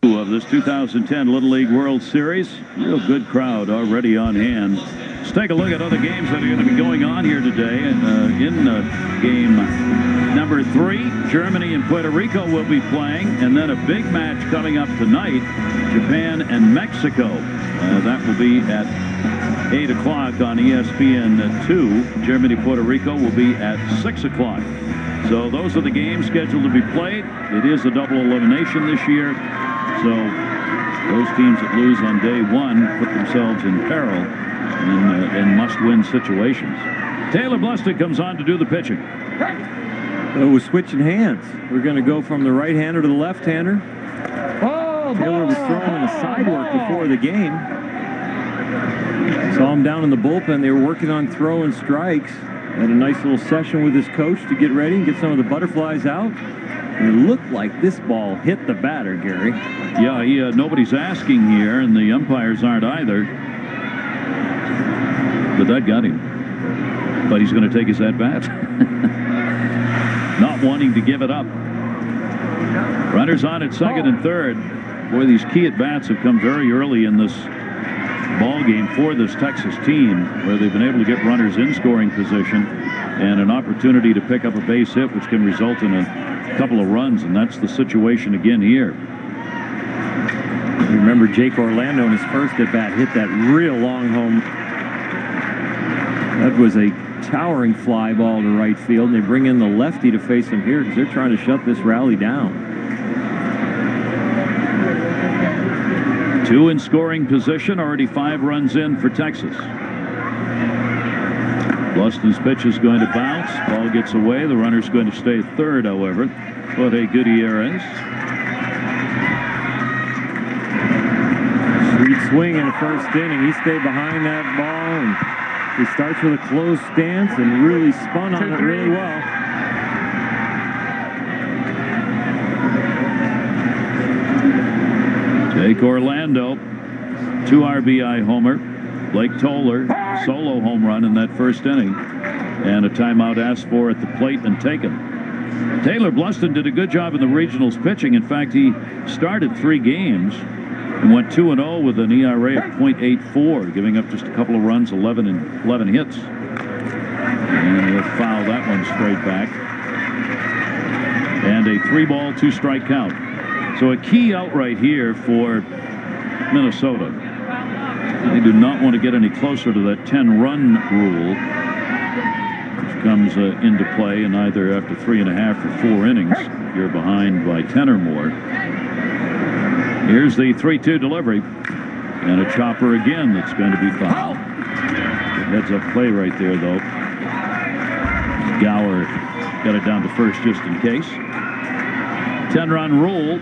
Of this 2010 Little League World Series. Real good crowd already on hand. Let's take a look at other games that are going to be going on here today. In game number 3, Germany and Puerto Rico will be playing, and then a big match coming up tonight, Japan and Mexico. That will be at 8 o'clock on ESPN2. Germany, Puerto Rico will be at 6 o'clock. So those are the games scheduled to be played. It is a double elimination this year. So those teams that lose on day 1 put themselves in peril in must-win situations. Taylor Blustig comes on to do the pitching. We're switching hands. We're going to go from the right-hander to the left-hander. Taylor was throwing a side work before the game. Saw him down in the bullpen. They were working on throwing strikes. Had a nice little session with his coach to get ready and get some of the butterflies out. It looked like this ball hit the batter, Gary. Yeah, nobody's asking here, and the umpires aren't either. But that got him. But he's going to take his at-bat. Not wanting to give it up. Runners on at second and third. Boy, these key at-bats have come very early in this ball game for this Texas team, where they've been able to get runners in scoring position and an opportunity to pick up a base hit, which can result in a couple of runs, and that's the situation again here. You remember Jake Orlando in his first at-bat hit that real long home. That was a towering fly ball to right field, and they bring in the lefty to face him here because they're trying to shut this rally down. 2 in scoring position, already 5 runs in for Texas. Bluston's pitch is going to bounce. Ball gets away. The runner's going to stay at third, however. Jorge Gutierrez. Sweet swing in the first inning. He stayed behind that ball, and he starts with a closed stance and really spun on it really well. Jake Orlando, 2 RBI homer. Blake Toller, solo home run in that first inning. And a timeout asked for at the plate and taken. Taylor Bluston did a good job in the regionals pitching. In fact, he started 3 games and went 2-0 with an ERA of .84, giving up just a couple of runs, 11 hits. And he'll foul that one straight back. And a 3-ball, 2-strike count. So a key out right here for Minnesota. They do not want to get any closer to that 10-run rule, which comes into play in either after 3.5 or 4 innings. You're behind by 10 or more. Here's the 3-2 delivery, and a chopper again that's going to be fouled. Heads-up play right there, though. Gower got it down to first just in case. 10-run rule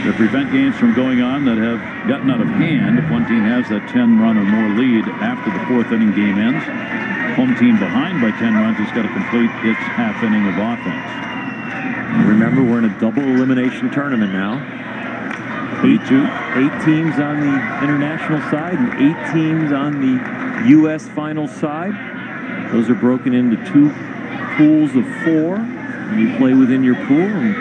to prevent games from going on that have gotten out of hand. If one team has that 10-run or more lead after the 4th inning game ends, home team behind by 10 runs has got to complete its half inning of offense. Remember, we're in a double elimination tournament now. 8 teams on the international side and 8 teams on the U.S. final side. Those are broken into 2 pools of 4. You play within your pool, and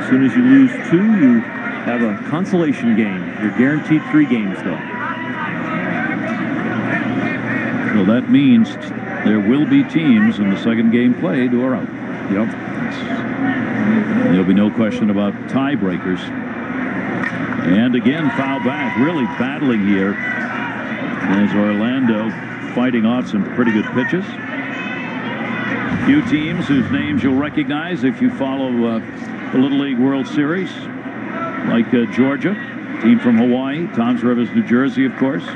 as soon as you lose 2, you have a consolation game. You're guaranteed 3 games, though. So that means there will be teams in the second game played who are out. Yep. There'll be no question about tiebreakers. And again, foul back. Really battling here as Orlando fighting off some pretty good pitches. Few teams whose names you'll recognize if you follow the Little League World Series, like Georgia, team from Hawaii, Toms Rivers, New Jersey, of course,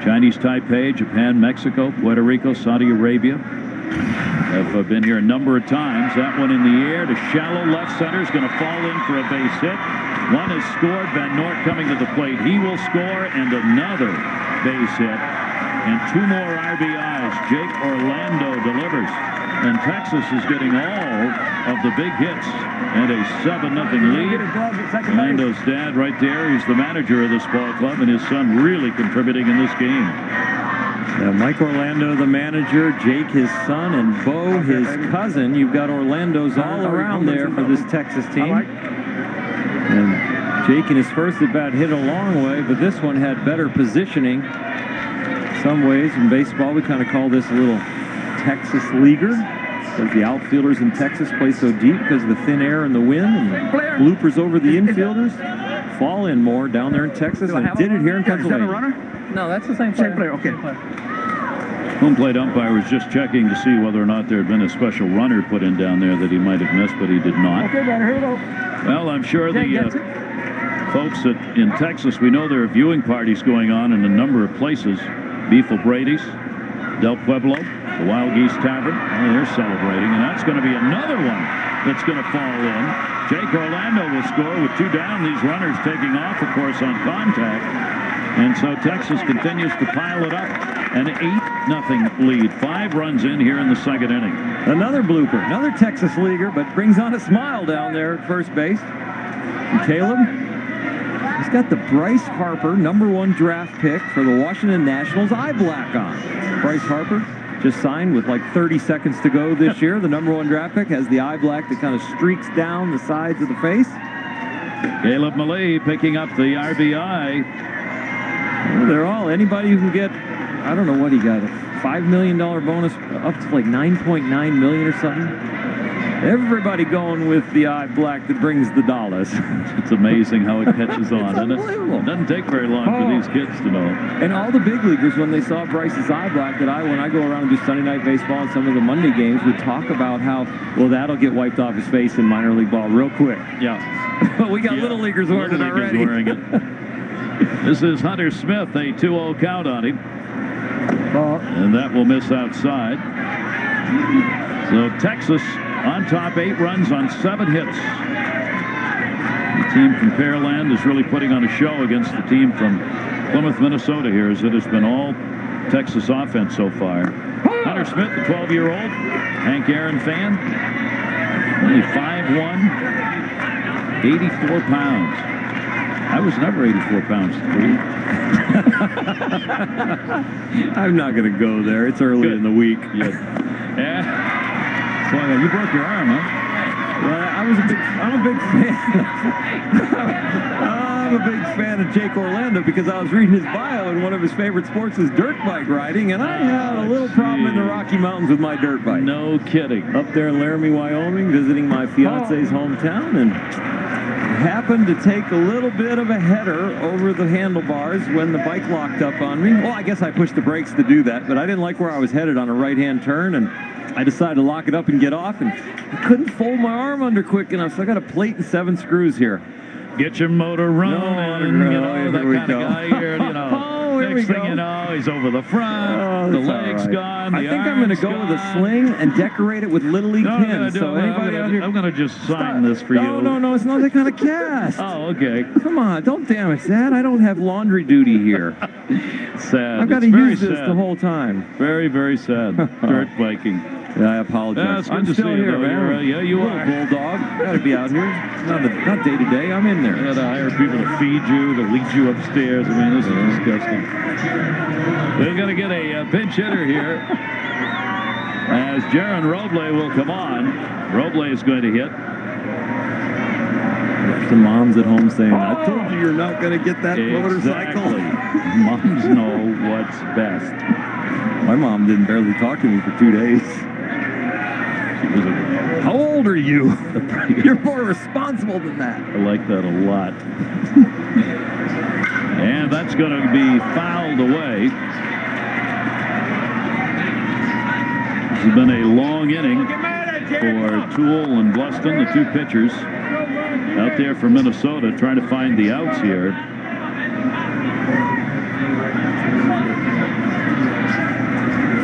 Chinese Taipei, Japan, Mexico, Puerto Rico, Saudi Arabia have been here a number of times. That one in the air to shallow left center is going to fall in for a base hit. One is scored. Van Noort coming to the plate. He will score, and another base hit. And 2 more RBIs. Jake Orlando delivers. And Texas is getting all of the big hits and a 7-0 lead. Orlando's dad right there. He's the manager of this ball club, and his son really contributing in this game. Mike Orlando, the manager, Jake, his son, and Bo, his cousin. You've got Orlando's all around there for this Texas team. And Jake in his first at bat hit a long way, but this one had better positioning. In some ways, in baseball, we kind of call this a little Texas leaguer, because the outfielders in Texas play so deep because of the thin air and the wind, and the bloopers over the infielders fall in more down there in Texas, and did it here in Pennsylvania. Is that a runner? No, that's the same player. Same player, okay. Home plate umpire was just checking to see whether or not there had been a special runner put in down there that he might have missed, but he did not. Okay, batter, here we go. Well, I'm sure the folks in Texas, we know there are viewing parties going on in a number of places. Beef O'Brady's, Del Pueblo, the Wild Geese Tavern. Oh, they're celebrating, and that's going to be another one that's going to fall in. Jake Orlando will score with 2 down. These runners taking off, of course, on contact. And so Texas continues to pile it up. An 8-0 lead. 5 runs in here in the second inning. Another blooper, another Texas leaguer, but brings on a smile down there at first base. And Caleb, he's got the Bryce Harper #1 draft pick for the Washington Nationals eye black on. Bryce Harper just signed with like 30 seconds to go this year. The #1 draft pick has the eye black that kind of streaks down the sides of the face. Caleb Malee picking up the RBI. Well, they're all, anybody who can get, I don't know what he got, a $5 million bonus up to like $9.9 million or something. Everybody going with the eye black that brings the dollars. It's amazing how it catches on, It's unbelievable. It doesn't take very long for these kids to know. And all the big leaguers, when they saw Bryce's eye black, when I go around and do Sunday Night Baseball and some of the Monday games, would talk about how, well, that'll get wiped off his face in minor league ball real quick. Yeah. But we got little leaguers wearing it already. Wearing it. This is Hunter Smith, a 2-0 count on him. And that will miss outside. So Texas on top, 8 runs on 7 hits. The team from Pearland is really putting on a show against the team from Plymouth, Minnesota here, as it has been all Texas offense so far. Hunter Smith, the 12-year-old Hank Aaron fan, only 5'1", 84 pounds. I was never 84 pounds. I'm not going to go there. It's early in the week. Yeah. So you broke your arm, huh? Well, I'm a big fan. I'm a big fan of Jake Orlando because I was reading his bio, and one of his favorite sports is dirt bike riding, and I had a little problem in the Rocky Mountains with my dirt bike. No kidding. Up there in Laramie, Wyoming, visiting my fiance's hometown, and happened to take a little bit of a header over the handlebars when the bike locked up on me. Well, I guess I pushed the brakes to do that, but I didn't like where I was headed on a right-hand turn, and I decided to lock it up and get off, and I couldn't fold my arm under quick enough, so I got a plate and 7 screws here. Get your motor running, you know, that kind of guy here, you know. Next thing you know, he's over the front, the leg's gone, the I think I'm going to go with a sling and decorate it with Little League pins. So anybody out here, I'm going to just sign this for you. No, it's not that kind of cast. Oh, okay. Come on, don't damage that. I don't have laundry duty here. Sad. I've got to use this the whole time. Very, very sad. Dirt biking. Yeah, I apologize. I'm still here, man. Yeah, you are. Bulldog. Got to be out here. Not day to day. I'm in there. You got to hire people to feed you, to lead you upstairs. I mean, this is disgusting. They're going to get a pinch hitter here as Jaron Roble will come on. Roble is going to hit. The moms at home saying, I told you you're not going to get that motorcycle. Moms know what's best. My mom didn't barely talk to me for 2 days. How old are you? You're more responsible than that. I like that a lot. And that's going to be fouled away. This has been a long inning for Toole and Bluston, the 2 pitchers out there for Minnesota, trying to find the outs here.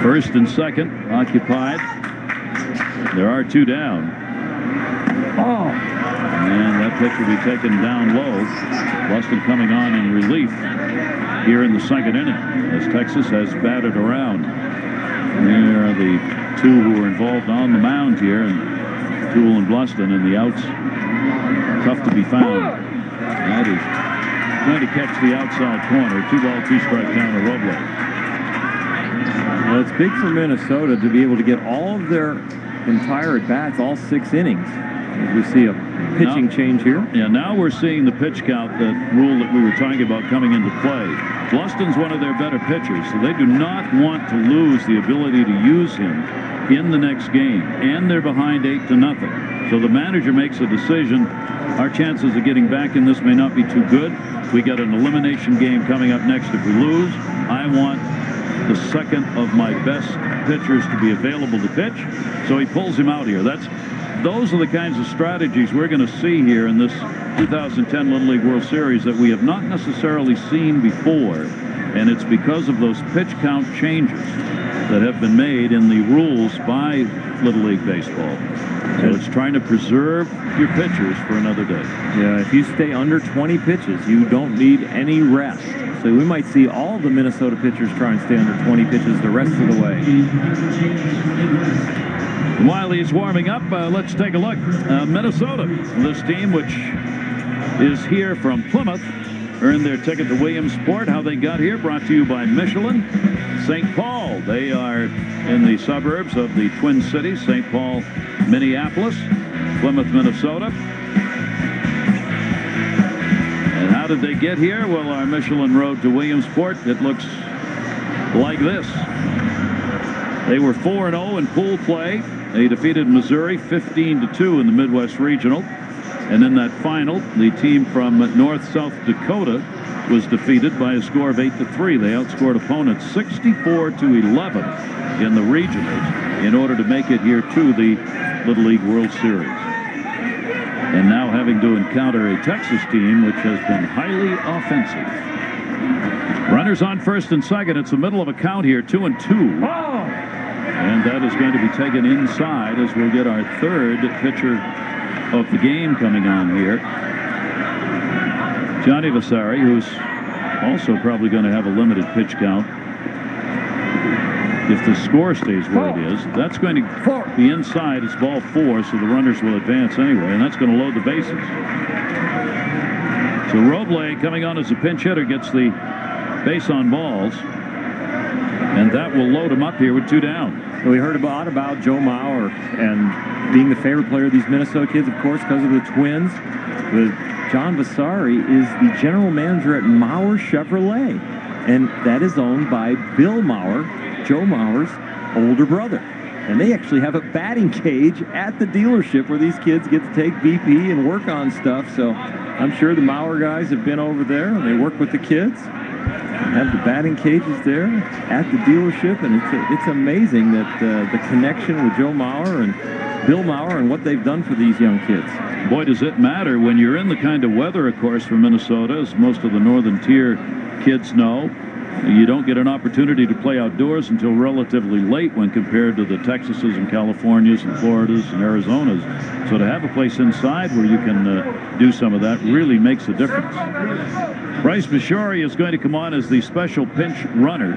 First and second occupied. There are 2 down. And that pitch will be taken down low. Boston coming on in relief here in the second inning as Texas has batted around. There are the 2 who are involved on the mound here, and Toole and Bluston, and the outs tough to be found. That is trying to catch the outside corner. 2-ball, 2-strike count to Roble. Well, it's big for Minnesota to be able to get all of their entire at-bats, all 6 innings. We see a pitching change here. Yeah, now we're seeing the pitch count, the rule that we were talking about coming into play. Bluston's one of their better pitchers, so they do not want to lose the ability to use him in the next game, and they're behind 8-0. So the manager makes a decision. Our chances of getting back in this may not be too good. We got an elimination game coming up next if we lose. I want the second of my best pitchers to be available to pitch, so he pulls him out here. Those are the kinds of strategies we're going to see here in this 2010 Little League World Series that we have not necessarily seen before, and it's because of those pitch count changes that have been made in the rules by Little League Baseball. So it's trying to preserve your pitchers for another day. Yeah, if you stay under 20 pitches, you don't need any rest. So we might see all the Minnesota pitchers try and stay under 20 pitches the rest of the way. While he's warming up, let's take a look. Minnesota, this team, which is here from Plymouth, earned their ticket to Williamsport. How they got here, brought to you by Michelin. St. Paul, they are in the suburbs of the Twin Cities, St. Paul, Minneapolis, Plymouth, Minnesota. And how did they get here? Well, our Michelin road to Williamsport, it looks like this. They were 4-0 in pool play. They defeated Missouri 15-2 in the Midwest Regional. And in that final, the team from North-South Dakota was defeated by a score of 8-3. They outscored opponents 64-11 in the regionals in order to make it here to the Little League World Series. And now having to encounter a Texas team which has been highly offensive. Runners on first and second. It's the middle of a count here, 2-2. And that is going to be taken inside as we'll get our third pitcher of the game coming on here. Johnny Vasari, who's also probably going to have a limited pitch count. If the score stays where it is, that's going to be inside. It's ball 4, so the runners will advance anyway, and that's going to load the bases. So Roble, coming on as a pinch hitter, gets the base on balls, and that will load him up here with 2 down. We heard about Joe Mauer and being the favorite player of these Minnesota kids, of course, because of the Twins. But John Vasari is the general manager at Mauer Chevrolet, and that is owned by Bill Mauer, Joe Mauer's older brother. And they actually have a batting cage at the dealership where these kids get to take BP and work on stuff. So I'm sure the Mauer guys have been over there and they work with the kids. Have the batting cages there at the dealership, and it's amazing that the connection with Joe Mauer and Bill Mauer and what they've done for these young kids. Boy, does it matter when you're in the kind of weather, of course, for Minnesota, as most of the northern tier kids know. You don't get an opportunity to play outdoors until relatively late when compared to the Texases and Californias and Floridas and Arizonas. So to have a place inside where you can do some of that really makes a difference. Bryce Bashori is going to come on as the special pinch runner.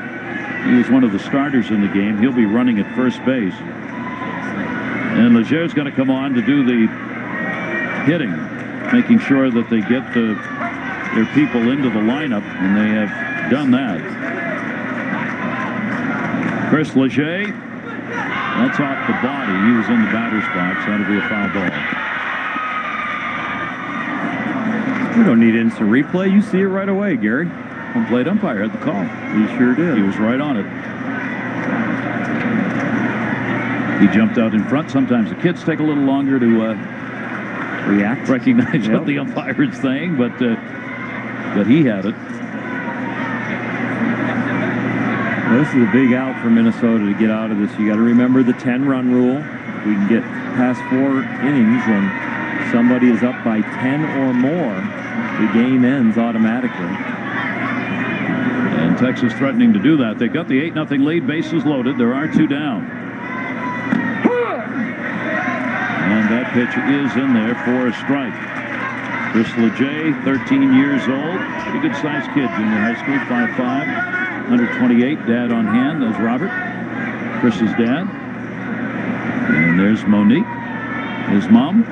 He was one of the starters in the game. He'll be running at first base. And Leger's going to come on to do the hitting, making sure that they get their people into the lineup, and they have done that. Chris Leger, that's off the body. He was in the batter's box. That'll be a foul ball. We don't need instant replay. You see it right away, Gary. Home plate umpire had the call. He sure did. He was right on it. He jumped out in front. Sometimes the kids take a little longer to react, recognize what the umpire is saying, but he had it. Well, this is a big out for Minnesota to get out of this. You got to remember the 10-run rule. If we can get past 4 innings and somebody is up by 10 or more, the game ends automatically. And Texas threatening to do that. They got the 8-0 lead, bases loaded. There are 2 down. And that pitch is in there for a strike. Chris Leger, 13 years old. Pretty good-sized kid, junior high school, 5'5", 128. Dad on hand. There's Robert, Chris's dad. And there's Monique, his mom.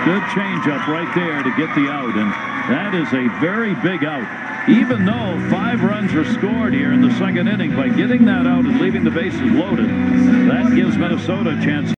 Good changeup right there to get the out, and that is a very big out. Even though 5 runs were scored here in the second inning, by getting that out and leaving the bases loaded, that gives Minnesota a chance.